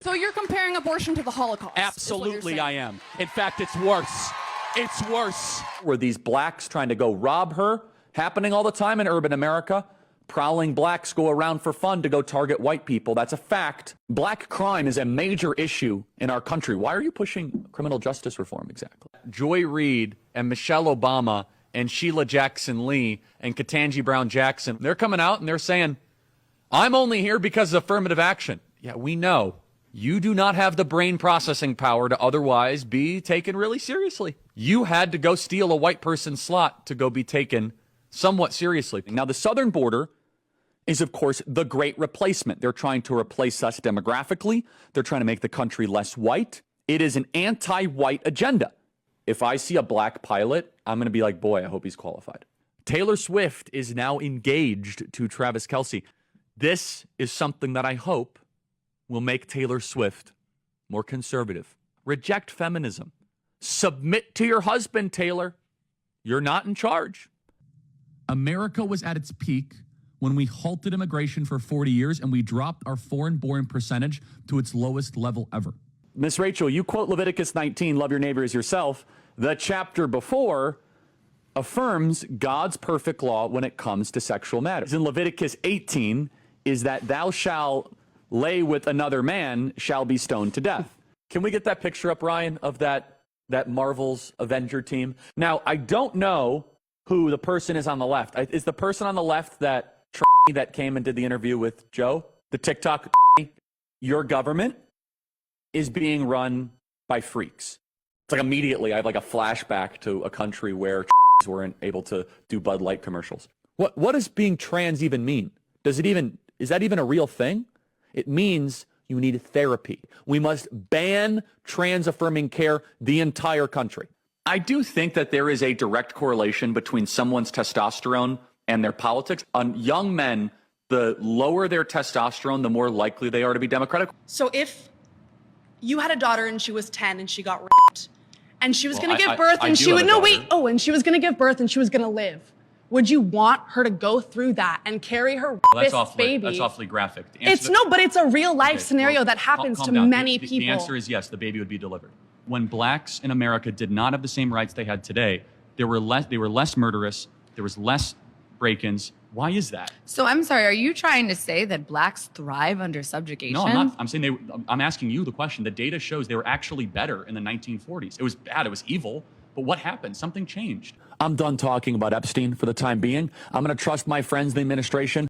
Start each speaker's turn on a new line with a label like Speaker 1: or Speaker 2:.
Speaker 1: So you're comparing abortion to the Holocaust?
Speaker 2: Absolutely, I am. In fact, it's worse. It's worse.
Speaker 3: Were these blacks trying to go rob her? Happening all the time in urban America. Prowling blacks go around for fun to go target white people. That's a fact. Black crime is a major issue in our country. Why are you pushing criminal justice reform exactly?
Speaker 2: Joy Reid and Michelle Obama and Sheila Jackson Lee and Ketanji Brown Jackson, they're coming out and they're saying, I'm only here because of affirmative action. Yeah, we know. You do not have the brain processing power to otherwise be taken really seriously. You had to go steal a white person's slot to go be taken somewhat seriously.
Speaker 3: Now, the southern border is, of course, the great replacement. They're trying to replace us demographically. They're trying to make the country less white. It is an anti-white agenda. If I see a black pilot, I'm going to be like, boy, I hope he's qualified. Taylor Swift is now engaged to Travis Kelce. This is something that I hope will make Taylor Swift more conservative. Reject feminism. Submit to your husband, Taylor. You're not in charge.
Speaker 4: America was at its peak when we halted immigration for 40 years and we dropped our foreign-born percentage to its lowest level ever.
Speaker 3: Miss Rachel, you quote Leviticus 19, love your neighbor as yourself. The chapter before affirms God's perfect law when it comes to sexual matters. In Leviticus 18 is that thou shalt lay with another man shall be stoned to death.
Speaker 2: Can we get that picture up, Ryan, of that Marvel's Avenger team? Now, I don't know who the person is on the left. Is the person on the left that came and did the interview with Joe? The TikTok? Your government is being run by freaks. It's like immediately I have like a flashback to a country where weren't able to do Bud Light commercials. What does being trans even mean? Is that even a real thing? It means you need therapy. We must ban trans-affirming care the entire country. I do think that there is a direct correlation between someone's testosterone and their politics. On young men, the lower their testosterone, the more likely they are to be Democratic.
Speaker 5: So if you had a daughter and she was 10 and she got raped, and she was going to give birth and she would, and she was going to give birth and she was going to live, would you want her to go through that and carry her baby?
Speaker 2: That's awfully graphic.
Speaker 5: But it's a real life scenario that happens to many people.
Speaker 2: The answer is yes, the baby would be delivered. When blacks in America did not have the same rights they had today, they were less murderous, there was less break-ins. Why is that?
Speaker 6: So I'm sorry, are you trying to say that blacks thrive under subjugation?
Speaker 2: No, I'm not. I'm saying I'm asking you the question. The data shows they were actually better in the 1940s. It was bad, it was evil, but what happened? Something changed.
Speaker 3: I'm done talking about Epstein for the time being. I'm going to trust my friends in the administration.